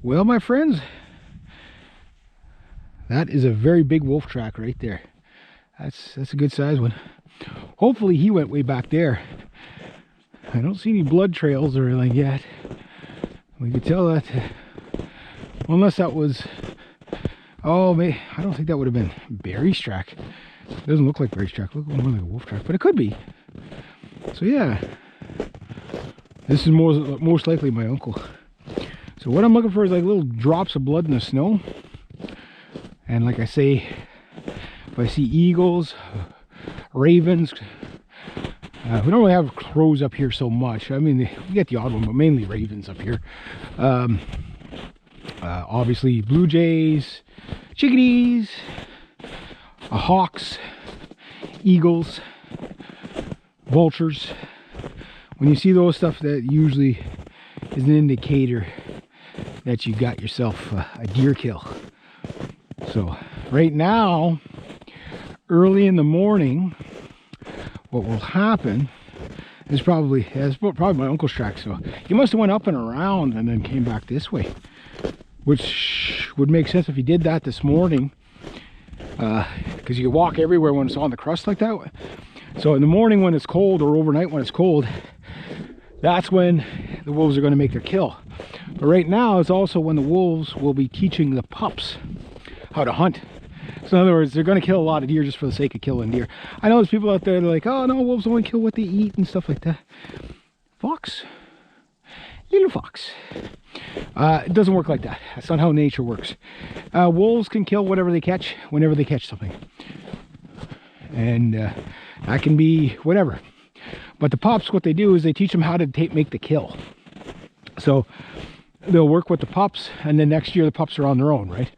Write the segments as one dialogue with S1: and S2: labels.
S1: Well, my friends, that is a very big wolf track right there. That's a good size one. Hopefully he went way back there. I don't see any blood trails or anything yet. We could tell that, unless that was, oh, I don't think that would have been Barry's track. It doesn't look like Barry's track. Look more like a wolf track, but it could be. So yeah, this is most likely my uncle. So what I'm looking for is like little drops of blood in the snow. And like I say, if I see eagles, ravens, we don't really have crows up here so much. I mean, we get the odd one, but mainly ravens up here. Obviously blue jays, chickadees, hawks, eagles, vultures. When you see those stuff, that usually is an indicator that you got yourself a deer kill. So right now, early in the morning, what will happen is probably my uncle's track. So he must have went up and around and then came back this way, which would make sense if he did that this morning, because you can walk everywhere when it's on the crust like that. So in the morning when it's cold, or overnight when it's cold, that's when the wolves are going to make their kill. But right now it's also when the wolves will be teaching the pups how to hunt. So in other words, they're going to kill a lot of deer just for the sake of killing deer. I know there's people out there that are like, oh no, wolves only kill what they eat and stuff like that. Fox, little fox. It doesn't work like that. That's not how nature works. Wolves can kill whatever they catch, whenever they catch something. And that can be whatever. But the pups, what they do is they teach them how to make the kill. So they'll work with the pups, and then next year the pups are on their own, right?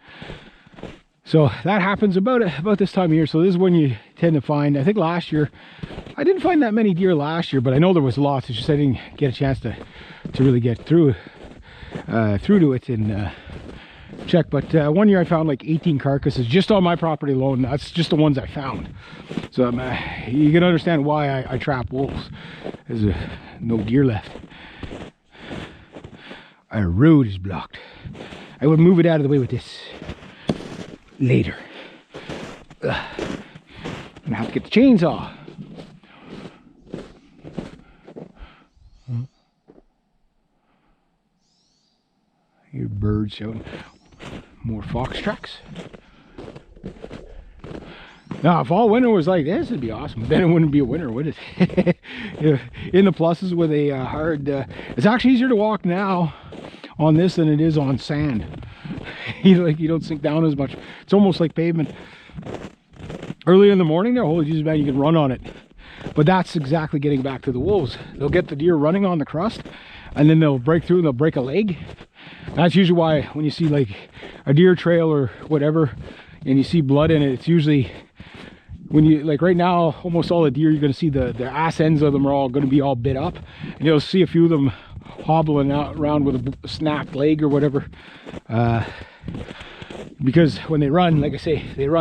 S1: So that happens about this time of year. So this is when you tend to find, I think last year, I didn't find that many deer last year, but I know there was lots. It's just I didn't get a chance to really get through to it and check. But one year I found like 18 carcasses just on my property alone. That's just the ones I found. So you can understand why I trap wolves. There's no deer left. Our road is blocked. I will move it out of the way with this later. I'm gonna have to get the chainsaw. Hear birds shouting. More fox tracks. Now, if all winter was like this, it'd be awesome. Then it wouldn't be a winter, would it? In the pluses with a hard... it's actually easier to walk now on this than it is on sand. You don't sink down as much. It's almost like pavement. Early in the morning there, holy Jesus man, you can run on it. But that's exactly getting back to the wolves. They'll get the deer running on the crust, and then they'll break through and they'll break a leg. That's usually why when you see like a deer trail or whatever, and you see blood in it, it's usually when you, like right now, almost all the deer, you're going to see the ass ends of them are all going to be all bit up, and you'll see a few of them hobbling out around with a snapped leg or whatever, because when they run, like I say, deer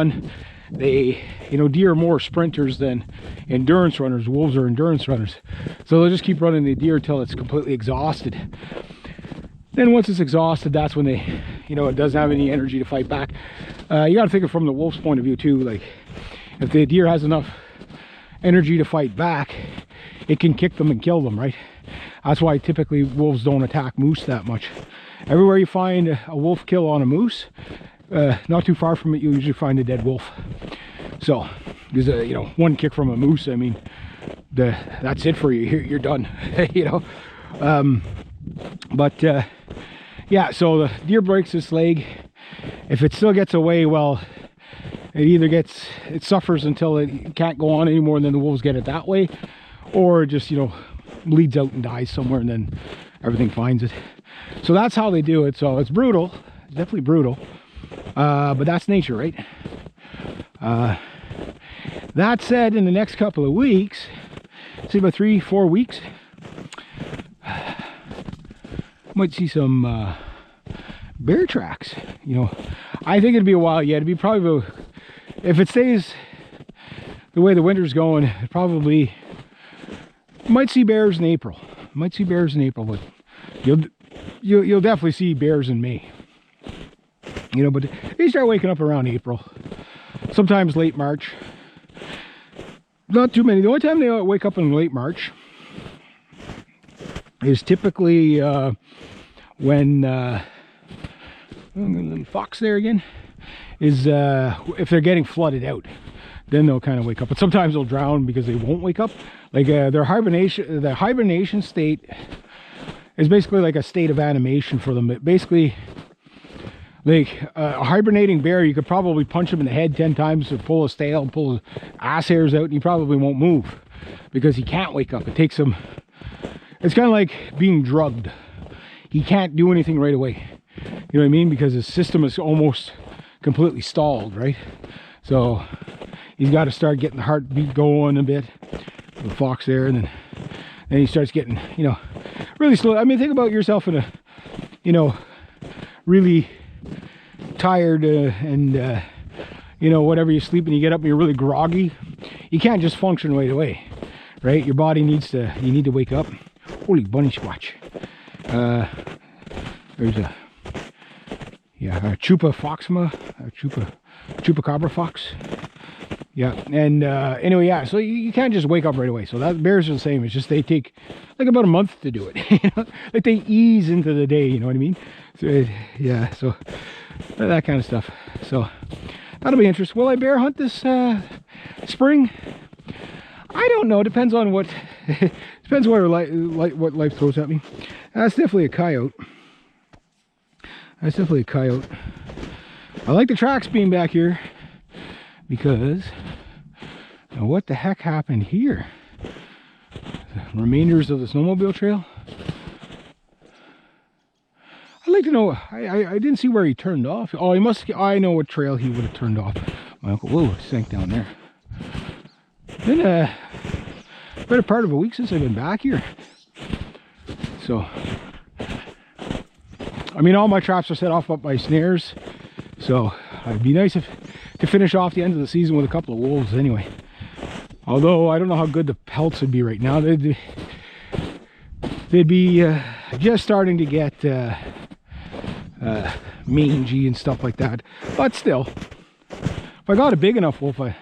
S1: are more sprinters than endurance runners. Wolves are endurance runners, so they'll just keep running the deer until it's completely exhausted. Then once it's exhausted, that's when they, it doesn't have any energy to fight back. You got to think of it from the wolf's point of view too. Like if the deer has enough energy to fight back, it can kick them and kill them, right? That's why typically wolves don't attack moose that much. Everywhere you find a wolf kill on a moose, not too far from it, you'll usually find a dead wolf. So, because one kick from a moose, I mean, that's it for you. You're done. Yeah. So the deer breaks its leg. If it still gets away, well, it suffers until it can't go on anymore, and then the wolves get it that way, or just bleeds out and dies somewhere, and then everything finds it. So that's how they do it. So it's brutal. It's definitely brutal. But that's nature, right? That said, in the next couple of weeks, say about 3-4 weeks, might see some bear tracks. I think it'd be a while yet. It'd be probably, if it stays the way the winter's going, it probably might see bears in April. But you'll definitely see bears in May. You know, but they start waking up around April, sometimes late March. Not too many. The only time they wake up in late March is typically when little fox there again, is if they're getting flooded out, then they'll kind of wake up. But sometimes they'll drown because they won't wake up. Like their hibernation state is basically like a state of animation for them. It basically, like a hibernating bear, you could probably punch him in the head 10 times to pull his tail, pull his ass hairs out, and he probably won't move because he can't wake up. It takes him, it's kind of like being drugged. He can't do anything right away. You know what I mean? Because his system is almost completely stalled, right? So he's got to start getting the heartbeat going a bit. The fox there, and then he starts getting, you know, really slow. I mean, think about yourself in a, you know, really tired and you know, whatever, you sleep and you get up and you're really groggy. You can't just function right away, right? Your body needs to, you need to wake up. Holy bunny squatch. There's a, yeah, a chupacabra fox. Yeah, and anyway, yeah, so you can't just wake up right away. So that bears are the same. It's just they take like about a month to do it. You know? Like they ease into the day, you know what I mean? So yeah, so that kind of stuff. So that'll be interesting. Will I bear hunt this spring? I don't know. Depends on what depends what what life throws at me. That's definitely a coyote. That's definitely a coyote. I like the tracks being back here because now what the heck happened here? The remainders of the snowmobile trail. I'd like to know. I didn't see where he turned off. Oh, he must. I know what trail he would have turned off. My uncle. Whoa, sank down there. Been a better part of a week since I've been back here. So, I mean, all my traps are set off up by snares. So it'd be nice if to finish off the end of the season with a couple of wolves anyway. Although I don't know how good the pelts would be right now. They'd be just starting to get mangy and stuff like that. But still, if I got a big enough wolf, I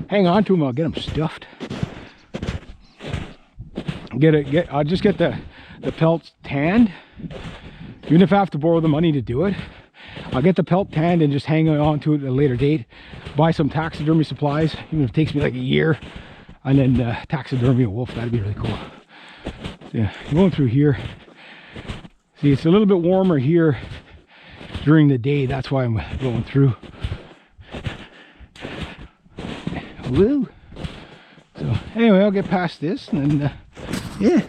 S1: hang on to him, I'll get him stuffed. I'll just get the pelts tanned. Even if I have to borrow the money to do it, I'll get the pelt tanned and just hang on to it at a later date. Buy some taxidermy supplies, even if it takes me like a year, and then taxidermy a wolf. That'd be really cool. Yeah, going through here. See, it's a little bit warmer here during the day. That's why I'm going through. Woo! So anyway, I'll get past this, and then yeah.